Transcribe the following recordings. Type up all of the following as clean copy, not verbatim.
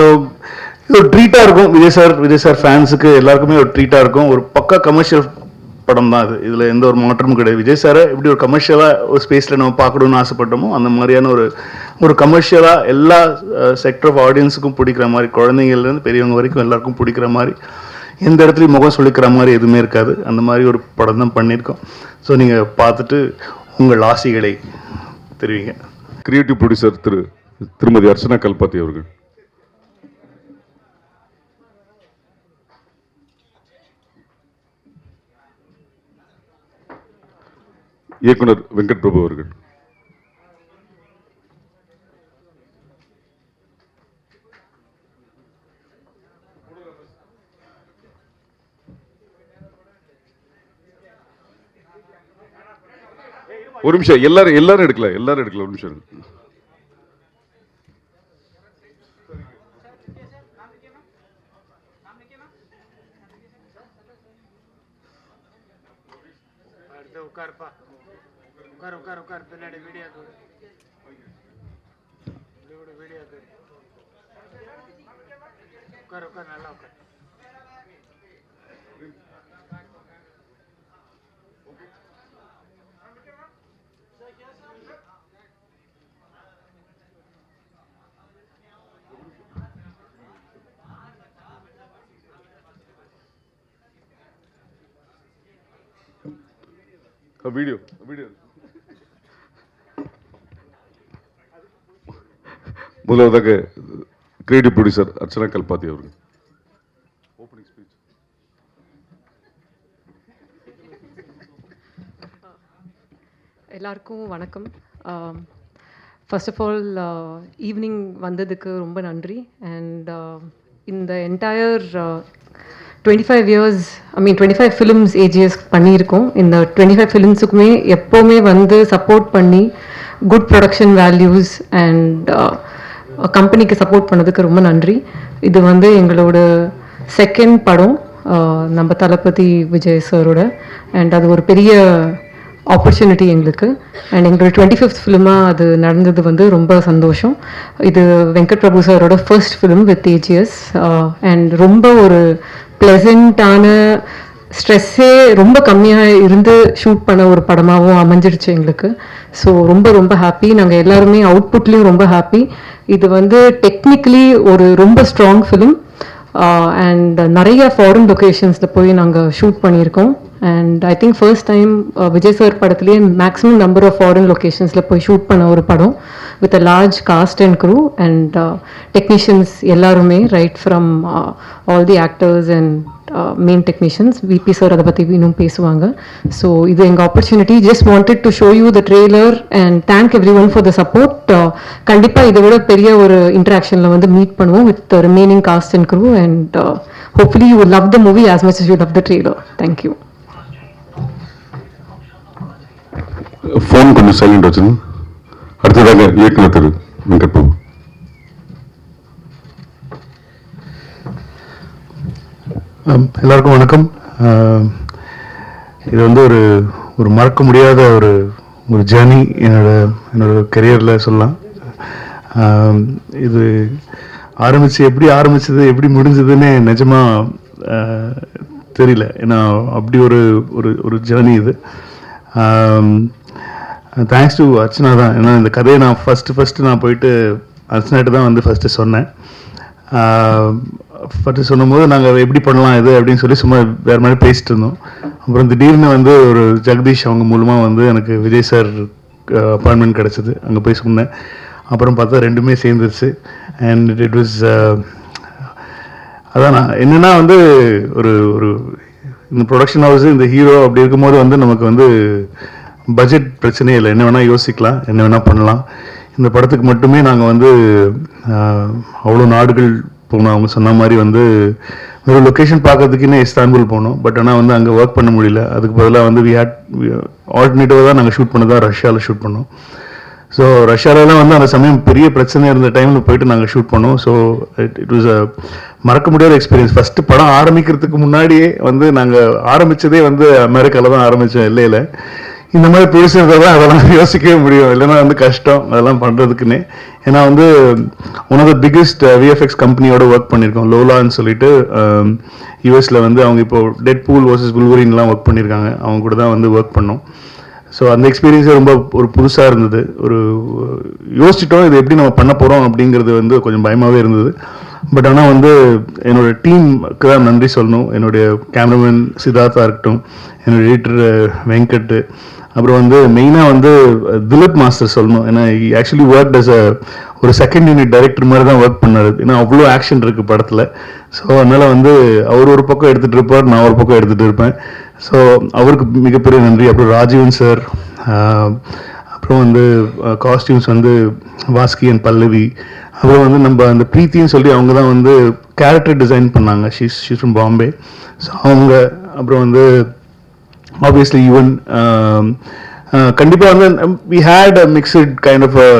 இது ஒரு ட்ரீட்டாக இருக்கும். விஜய் சார் ஃபேன்ஸுக்கு எல்லாருக்குமே ஒரு ட்ரீட்டாக இருக்கும். ஒரு பக்கா கமர்ஷியல் படம் தான் அது. இதில் எந்த ஒரு மாற்றமும் கிடையாது. விஜய் சாரை எப்படி ஒரு கமர்ஷியலாக ஒரு ஸ்பேஸில் நம்ம பார்க்கணுன்னு ஆசைப்பட்டோமோ அந்த மாதிரியான ஒரு கமர்ஷியலாக எல்லா செக்டர் ஆஃப் ஆடியன்ஸுக்கும் பிடிக்கிற மாதிரி, குழந்தைங்கள்லேருந்து பெரியவங்க வரைக்கும் எல்லாருக்கும் பிடிக்கிற மாதிரி, எந்த இடத்துலையும் முகம் சொல்லிக்கிற மாதிரி எதுவுமே இருக்காது. அந்த மாதிரி ஒரு படம் தான் பண்ணியிருக்கோம். ஸோ நீங்கள் பார்த்துட்டு உங்கள் ஆசைகளை தெரிவிங்க. கிரியேட்டிவ் ப்ரொடியூசர் திருமதி அர்ச்சனா கல்பாத்தி அவர்கள், இயக்குனர் வெங்கட் பிரபு அவர்கள், ஒரு நிமிஷம் எல்லாரும் எடுக்கல ஒரு நிமிஷம். उकार पिल्लाड़ी वीडियो उकार नल्ला उकार வீடியோ முதலாவதாக கிரியேட்டிவ் ப்ரொடியூசர் அர்ச்சனா கல்பாத்தி அவர்கள் ஓப்பனிங் ஸ்பீச். எல்லாருக்கும் வணக்கம். ஃபர்ஸ்ட் ஆஃப் ஆல் ஈவினிங் வந்ததுக்கு ரொம்ப நன்றி. அண்ட் இந்த என்டையர் 25 years, 25 ஃபிலிம்ஸ் ஏஜிஎஸ் பண்ணியிருக்கோம். இந்த 25 ஃபிலிம்ஸுக்குமே எப்போவுமே வந்து சப்போர்ட் பண்ணி குட் ப்ரொடக்ஷன் வேல்யூஸ் அண்ட் கம்பெனிக்கு சப்போர்ட் பண்ணதுக்கு ரொம்ப நன்றி. இது வந்து எங்களோட செகண்ட் படம் நம்ம தளபதி விஜய் சாரோட. அண்ட் அது ஒரு பெரிய ஆப்பர்ச்சுனிட்டி எங்களுக்கு. அண்ட் எங்களோட 25th ஃபிலிமாக அது நடந்தது வந்து ரொம்ப சந்தோஷம். இது வெங்கட் பிரபு சாரோட first film with AGS. And ரொம்ப ஒரு ப்ளசண்ட்டான, ஸ்ட்ரெஸ்ஸே ரொம்ப கம்மியாக இருந்து ஷூட் பண்ண ஒரு படமாகவும் அமைஞ்சிருச்சு எங்களுக்கு. ஸோ ரொம்ப ரொம்ப ஹாப்பி. நாங்கள் எல்லாருமே அவுட்புட்லேயும் ரொம்ப ஹாப்பி. இது வந்து டெக்னிக்கலி ஒரு ரொம்ப ஸ்ட்ராங் ஃபிலிம். அண்ட் நிறைய ஃபாரின் லொக்கேஷன்ஸில் போய் நாங்கள் ஷூட் பண்ணியிருக்கோம். And I think first time Vijay sir படத்துலேயே மேக்ஸிமம் நம்பர் ஆஃப் ஃபாரின் லொக்கேஷன்ஸில் போய் ஷூட் பண்ண ஒரு படம் with a large cast and crew and technicians எல்லாருமே, right from all the actors and main technicians. VP sir அதை பற்றி இன்னும் பேசுவாங்க. ஸோ இது எங்கள் opportunity. Just wanted to show you the trailer and thank every one for the support. கண்டிப்பாக இதை விட பெரிய ஒரு இன்ட்ராக்ஷனில் வந்து மீட் பண்ணுவோம் with remaining cast and crew. And hopefully you love the movie as much as you love the trailer. Thank you. Phone கொஞ்சம் silent வச்சுங்க. அடுத்ததாக இயக்குனர் திரு வெங்கட் பிரபு. எல்லாருக்கும் வணக்கம். இது வந்து ஒரு மறக்க முடியாத ஒரு ஜேர்னி என்னோட கெரியரில் சொல்லலாம். இது எப்படி ஆரம்பிச்சது எப்படி முடிஞ்சதுன்னு நிஜமாக தெரியல. ஏன்னா அப்படி ஒரு ஜேர்னி இது. தேங்க்ஸ் டு அர்ச்சனா தான். ஏன்னா இந்த கதையை நான் ஃபஸ்ட்டு நான் போயிட்டு அர்ச்சனாட்ட தான் வந்து ஃபஸ்ட்டு சொன்னேன். ஃபஸ்ட்டு சொன்னும்போது நாங்கள் எப்படி பண்ணலாம் இது அப்படின்னு சொல்லி சும்மா வேறு மாதிரி பேசிட்டு இருந்தோம். அப்புறம் திடீர்னு வந்து ஒரு ஜெகதீஷ் அவங்க மூலமாக வந்து எனக்கு விஜய் சார் அப்பாயின்மெண்ட் கிடச்சிது. அங்கே போய் சொன்னேன். அப்புறம் பார்த்தா ரெண்டுமே சேர்ந்துருச்சு. அண்ட் இட் வாஸ் அதான் நான் என்னென்னா வந்து ஒரு இந்த ப்ரொடக்ஷன் ஹவுஸு இந்த ஹீரோ அப்படி இருக்கும்போது வந்து நமக்கு வந்து பட்ஜெட் பிரச்சனையே இல்லை. என்ன வேணால் யோசிக்கலாம், என்ன வேணால் பண்ணலாம். இந்த படத்துக்கு மட்டுமே நாங்கள் வந்து அவ்வளோ நாடுகள் போனோம். அவங்க சொன்ன மாதிரி வந்து ஒரு லொக்கேஷன் பார்க்கறதுக்குன்னே இஸ்தான்புல் போனோம். பட் ஆனால் வந்து அங்கே ஒர்க் பண்ண முடியல. அதுக்கு பதிலாக வந்து ஆல்டர்னேட்டிவாக தான் நாங்கள் ஷூட் பண்ணதான் ரஷ்யாவில் ஷூட் பண்ணோம். ஸோ ரஷ்யாவிலாம் வந்து அந்த சமயம் பெரிய பிரச்சனை இருந்த டைமில் போயிட்டு நாங்கள் ஷூட் பண்ணோம். ஸோ இட் வாஸ் அ மறக்க முடியாத எக்ஸ்பீரியன்ஸ். ஃபஸ்ட்டு படம் ஆரம்பிக்கிறதுக்கு முன்னாடியே வந்து நாங்கள் ஆரம்பித்ததே வந்து அமெரிக்காவில் தான் ஆரம்பித்தோம், எல்லையில். இந்த மாதிரி ப்ரொடியூசர் தான் அதெல்லாம் யோசிக்கவே முடியும், இல்லைன்னா வந்து கஷ்டம் அதெல்லாம் பண்ணுறதுக்குன்னு. ஏன்னா வந்து one of the biggest VFX கம்பெனியோட ஒர்க் பண்ணியிருக்கோம், லோலான்னு சொல்லிட்டு. யூஎஸில் வந்து அவங்க இப்போ டெட் பூல் வர்சஸ் புல்வரின்லாம் ஒர்க் பண்ணியிருக்காங்க, அவங்க கூட தான் வந்து ஒர்க் பண்ணோம். ஸோ அந்த எக்ஸ்பீரியன்ஸே ரொம்ப ஒரு புதுசாக இருந்தது. ஒரு யோசிச்சிட்டோம் இது எப்படி நம்ம பண்ண போகிறோம் அப்படிங்கிறது வந்து கொஞ்சம் பயமாகவே இருந்தது. பட் ஆனால் வந்து என்னோட டீமுக்கு தான் நன்றி சொல்லணும். என்னுடைய கேமராமேன் சித்தார்த்தா இருக்கட்டும், என்னோட எடிட்டர் வெங்கட், அப்புறம் வந்து மெயினாக வந்து திலீப் மாஸ்டர் சொல்லணும். ஏன்னா ஆக்சுவலி ஒர்க் அஸ் ஒரு செகண்ட் யூனிட் டைரக்டர் மாதிரி தான் ஒர்க் பண்ணாரு. ஏன்னா அவ்வளோ ஆக்ஷன் இருக்குது படத்தில். ஸோ அதனால் வந்து அவர் ஒரு பக்கம் எடுத்துகிட்டு இருப்பார், நான் ஒரு பக்கம் எடுத்துகிட்டு இருப்பேன். ஸோ அவருக்கு மிகப்பெரிய நன்றி. அப்புறம் ராஜீவன் சார், அப்புறம் வந்து காஸ்டியூம்ஸ் வந்து வாஸ்கி அண்ட் பல்லவி, அப்புறம் வந்து நம்ம அந்த ப்ரீத்தின்னு சொல்லி அவங்க தான் வந்து கேரக்டர் டிசைன் பண்ணாங்க. She's from Bombay. ஸோ அவங்க, அப்புறம் வந்து ஆப்வியஸ்லி ஈவன் கண்டிப்பாக வந்து we had a mixed kind of a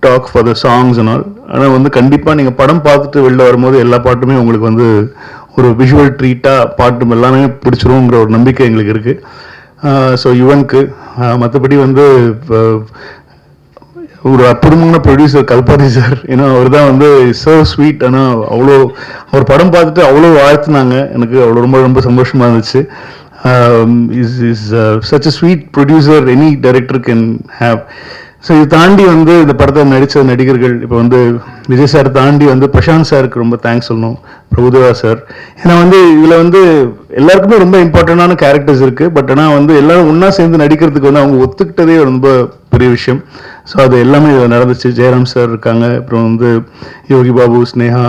talk for the songs and all. ஆனால் வந்து கண்டிப்பாக நீங்கள் படம் பார்த்துட்டு வெளில வரும்போது எல்லா பாட்டுமே உங்களுக்கு வந்து ஒரு விஷுவல் ட்ரீட்டாக பாட்டு எல்லாமே பிடிச்சிருங்கிற ஒரு நம்பிக்கை எங்களுக்கு இருக்குது. ஸோ யுவனுக்கு மற்றபடி வந்து ஒரு அற்புதமான ப்ரொடியூசர் கல்பாதி சார். ஏன்னா அவர் தான் வந்து சோ ஸ்வீட். ஆனால் அவ்வளோ அவர் படம் பார்த்துட்டு அவ்வளோ வாழ்த்துனாங்க, எனக்கு அவ்வளோ ரொம்ப ரொம்ப சந்தோஷமாக இருந்துச்சு. Is such a sweet producer any director can have. So இது தாண்டி வந்து இந்த படத்தை நடித்த நடிகர்கள், இப்போ வந்து விஜய் சார் தாண்டி வந்து பிரசாந்த் சாருக்கு ரொம்ப தேங்க்ஸ் சொல்லணும், பிரபுதேவா சார். ஏன்னா வந்து இதில் வந்து எல்லாருக்குமே ரொம்ப இம்பார்ட்டண்டான கேரக்டர்ஸ் இருக்குது. பட் ஆனால் வந்து எல்லாரும் ஒன்றா சேர்ந்து நடிக்கிறதுக்கு வந்து அவங்க ஒத்துக்கிட்டதே ரொம்ப பெரிய விஷயம். ஸோ அது எல்லாமே இதில் நடந்துச்சு. ஜெயராம் சார் இருக்காங்க, அப்புறம் வந்து யோகி பாபு, ஸ்னேகா,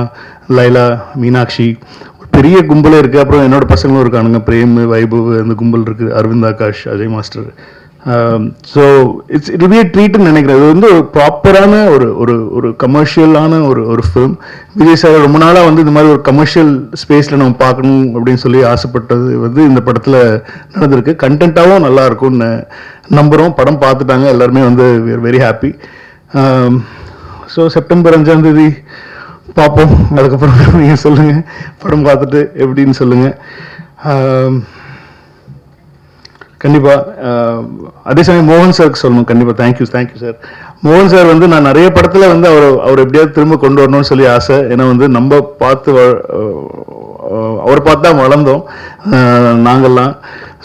லைலா, மீனாட்சி, பெரிய கும்பலே இருக்குது. அப்புறம் என்னோட பசங்களும் இருக்கானுங்க, பிரேம், வைபவ், அந்த கும்பல் இருக்குது, Arvind Akash, Ajay master. So it will be a ட்ரீட்னு நினைக்கிறேன். இது வந்து ஒரு ப்ராப்பரான ஒரு கமர்ஷியலான ஒரு ஃபிலிம். விஜய் சார் ரொம்ப நாளாக வந்து இந்த மாதிரி ஒரு கமர்ஷியல் ஸ்பேஸில் நம்ம பார்க்கணும் அப்படின்னு சொல்லி ஆசைப்பட்டது வந்து இந்த படத்தில் நடந்திருக்கு. கண்டென்ட்டாகவும் நல்லா இருக்கும்னு நம்புகிறோம். படம் பார்த்துட்டாங்க எல்லாருமே, வந்து we are very happy. So September 5ஆம் தேதி பார்ப்போம். அதுக்கப்புறம் நீங்கள் சொல்லுங்கள், படம் பார்த்துட்டு எப்படின்னு சொல்லுங்கள். கண்டிப்பாக அதே சமயம் மோகன் சாருக்கு சொல்லணும். கண்டிப்பாக தேங்க்யூ சார். மோகன் சார் வந்து நான் நிறைய படத்தில் வந்து அவர் எப்படியாவது திரும்ப கொண்டு வரணும்னு சொல்லி ஆசை. ஏன்னா வந்து நம்ம அவரை பார்த்து தான் வளர்ந்தோம் நாங்கள்லாம்.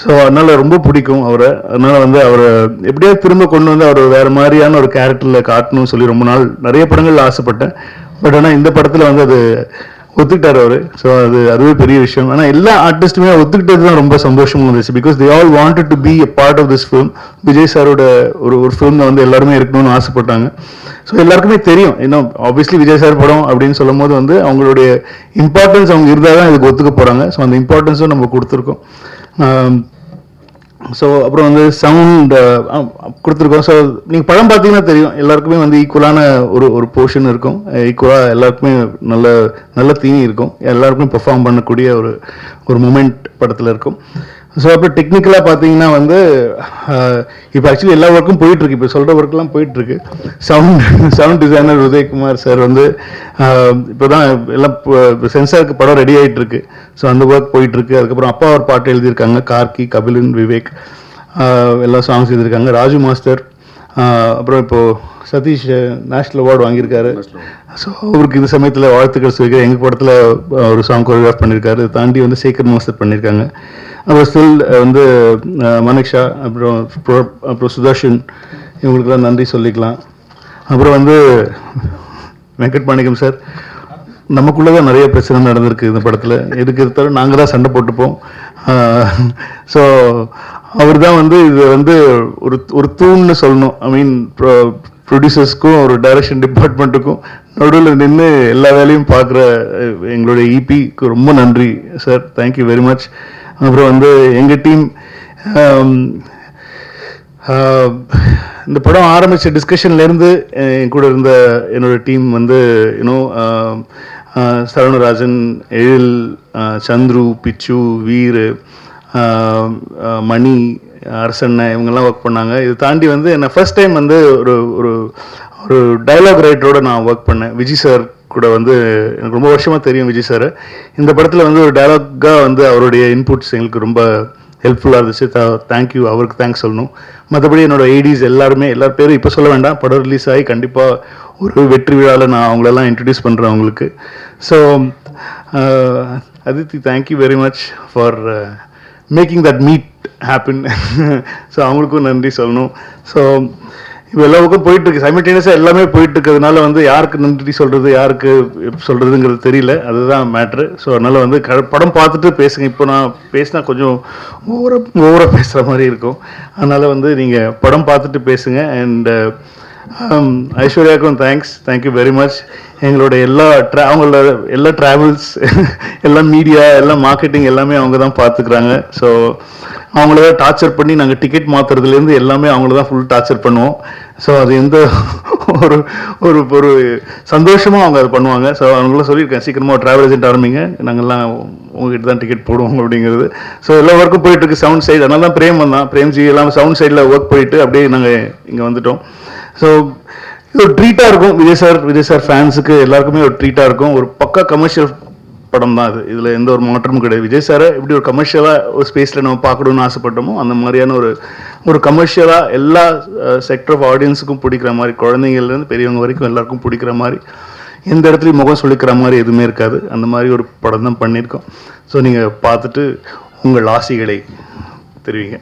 ஸோ அதனால் ரொம்ப பிடிக்கும் அவரை. அதனால் வந்து அவரை எப்படியாவது திரும்ப கொண்டு வந்து அவர் வேறு மாதிரியான ஒரு கேரக்டரில் காட்டணும்னு சொல்லி ரொம்ப நாள் நிறைய படங்களில் ஆசைப்பட்டேன். பட் ஆனால் இந்த படத்தில் வந்து அது ஒத்துக்கிட்டார் அவர். ஸோ அதுவே பெரிய விஷயம். ஆனால் எல்லா ஆர்டிஸ்ட்டுமே ஒத்துக்கிட்டது தான் ரொம்ப சந்தோஷமாக இருந்துச்சு. Because they all wanted to be a part of this film. Vijay சாரோட ஒரு ஃபிலிமில் வந்து எல்லாருமே இருக்கணும்னு ஆசைப்பட்டாங்க. ஸோ எல்லாருக்குமே தெரியும், இன்னும் ஆப்வியஸ்லி விஜய் சார் படம் அப்படின்னு சொல்லும் போது வந்து அவங்களுடைய இம்பார்ட்டன்ஸ் அவங்க இருந்தால் தான் இதுக்கு ஒத்துக்க போகிறாங்க. ஸோ அந்த இம்பார்ட்டன்ஸும் நம்ம கொடுத்துருக்கோம். ஸோ அப்புறம் வந்து சவுண்ட் கொடுத்துருக்கோம். ஸோ நீங்கள் படம் பார்த்தீங்கன்னா தெரியும், எல்லாருக்குமே வந்து ஈக்குவலான ஒரு போர்ஷன் இருக்கும். ஈக்குவலாக எல்லாருக்குமே நல்ல தீனி இருக்கும். எல்லாருக்குமே பெர்ஃபார்ம் பண்ணக்கூடிய ஒரு மூமெண்ட் படத்தில் இருக்கும். ஸோ அப்புறம் டெக்னிக்கலாக பார்த்தீங்கன்னா வந்து இப்போ ஆக்சுவலி எல்லா ஒர்க்கும் போயிட்டுருக்கு. இப்போ சொல்கிற ஒர்க்கெலாம் போயிட்டுருக்கு. சவுண்ட் டிசைனர் உதயகுமார் சார் வந்து இப்போ தான் எல்லாம் சென்சாருக்கு படம் ரெடி ஆகிட்டு இருக்கு. ஸோ அந்த ஒர்க் போயிட்டுருக்கு. அதுக்கப்புறம் அப்பா ஒரு பாட்டு எழுதியிருக்காங்க, கார்கி, கபிலன், விவேக் எல்லா சாங்ஸ் எழுதியிருக்காங்க. ராஜு மாஸ்டர், அப்புறம் இப்போது சதீஷ் நேஷ்னல் அவார்டு வாங்கியிருக்காரு. ஸோ அவருக்கு இந்த சமயத்தில் வாழ்த்துக்கள் சொல்லிக்கிறேன். எங்கள் படத்தில் ஒரு சாங் கோரியோகிராஃப் பண்ணியிருக்காரு. தாண்டி வந்து சேகர் மாஸ்டர் பண்ணியிருக்காங்க. அப்புறம் ஸ்டில் வந்து மனிஷா, அப்புறம் சுதர்ஷன், இவங்களுக்கெல்லாம் நன்றி சொல்லிக்கலாம். அப்புறம் வந்து வெங்கட் மாணிக்கம் சார், நமக்குள்ளே தான் நிறைய பிரச்சனை நடந்திருக்கு இந்த படத்தில். எதுக்கு இருந்தாலும் நாங்கள் தான் சண்டை போட்டுப்போம். ஸோ அவர் தான் வந்து இது வந்து ஒரு தூண்னு சொல்லணும். ஐ மீன் ப்ரொடியூசர்ஸ்க்கும் ஒரு டைரக்ஷன் டிபார்ட்மெண்ட்டுக்கும் நடுவில் நின்று எல்லா வேலையும் பார்க்குற எங்களுடைய இபிக்கு ரொம்ப நன்றி சார். Thank you very much. அப்புறம் வந்து எங்கள் டீம், இந்த படம் ஆரம்பித்த டிஸ்கஷன்லேருந்து என் கூட இருந்த என்னோடய டீம் வந்து சரவணராஜன், எழில், சந்துரு, பிச்சு, வீர், மணி, அரசண்ண, இவங்கெல்லாம் ஒர்க் பண்ணாங்க. இது தாண்டி வந்து என்ன ஃபர்ஸ்ட் டைம் வந்து ஒரு டைலாக் ரைட்டரோட நான் ஒர்க் பண்ணேன். விஜய் சார் கூட வந்து எனக்கு ரொம்ப வருஷமாக தெரியும் விஜய் சார். இந்த படத்தில் வந்து ஒரு டைலாக்காக வந்து அவருடைய இன்புட்ஸ் எங்களுக்கு ரொம்ப ஹெல்ப்ஃபுல்லாக இருந்துச்சு. தேங்க்யூ, அவருக்கு தேங்க்ஸ் சொல்லணும். மற்றபடி என்னோட ஐடிஸ் எல்லார் பேரும் இப்போ சொல்ல வேண்டாம். படம் ரிலீஸ் ஆகி கண்டிப்பாக ஒரு வெற்றி விழாவில் நான் அவங்களெல்லாம் இன்ட்ரடியூஸ் பண்ணுறேன் அவங்களுக்கு. So Aditi, thank you very much for making that meet happen. So அவங்களுக்கும் நன்றி சொல்லணும். ஸோ இப்போ எல்லா பக்கம் போயிட்டுருக்கு, சைமல்டேனியஸாக எல்லாமே போயிட்டு இருக்கிறதுனால வந்து யாருக்கு நன்றி சொல்கிறது, யாருக்கு சொல்கிறதுங்கிறது தெரியல. அதுதான் மேட்ரு. ஸோ அதனால் வந்து படம் பார்த்துட்டு பேசுங்க. இப்போ நான் பேசினா கொஞ்சம் ஓவராக பேசுகிற மாதிரி இருக்கும். அதனால் வந்து நீங்கள் படம் பார்த்துட்டு பேசுங்க. அண்ட் ஐஸ்வர்யாவுக்கும் தேங்க்யூ வெரி மச். எங்களோட அவங்களோட எல்லா ட்ராவல்ஸ், எல்லா மீடியா, எல்லா மார்க்கெட்டிங் எல்லாமே அவங்க தான் பார்த்துக்கிறாங்க. ஸோ அவங்கள தான் டார்ச்சர் பண்ணி நாங்கள் டிக்கெட் மாற்றுறதுலேருந்து எல்லாமே அவங்கள தான் ஃபுல் டார்ச்சர் பண்ணுவோம். ஸோ அது எந்த ஒரு ஒரு சந்தோஷமாக அவங்க அதை பண்ணுவாங்க. ஸோ அவங்களாம் சொல்லியிருக்கேன், சீக்கிரமாக ட்ராவல் ஏஜென்ட் ஆரம்பிங்க, நாங்கள்லாம் உங்ககிட்ட தான் டிக்கெட் போடுவோம் அப்படிங்கிறது. ஸோ எல்லா ஒர்க்கும் போயிட்டுருக்கு சவுண்ட் சைடு. அதனால தான் பிரேம்ஜி எல்லாம் சவுண்ட் சைடில் ஒர்க் போயிட்டு அப்படியே நாங்கள் இங்கே வந்துட்டோம். ஸோ இது ஒரு ட்ரீட்டாக இருக்கும். விஜய் சார் ஃபேன்ஸுக்கு எல்லாருக்குமே ஒரு ட்ரீட்டாக இருக்கும். ஒரு பக்கா கமர்ஷியல் படம் தான் அது. இதில் எந்த ஒரு மாற்றமும் கிடையாது. விஜய் சாரை எப்படி ஒரு கமர்ஷியலாக ஒரு ஸ்பேஸில் நம்ம பார்க்கணுன்னு ஆசைப்பட்டோமோ அந்த மாதிரியான ஒரு கமர்ஷியலாக எல்லா செக்டர் ஆஃப் ஆடியன்ஸுக்கும் பிடிக்கிற மாதிரி, குழந்தைங்கள்லேருந்து பெரியவங்க வரைக்கும் எல்லாருக்கும் பிடிக்கிற மாதிரி, எந்த இடத்துலையும் முகம் சொல்லிக்கிற மாதிரி எதுவுமே இருக்காது. அந்த மாதிரி ஒரு படம் தான் பண்ணியிருக்கோம். ஸோ நீங்கள் பார்த்துட்டு உங்கள் ஆசைகளை தெரிவிங்க.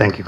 தேங்க்யூ.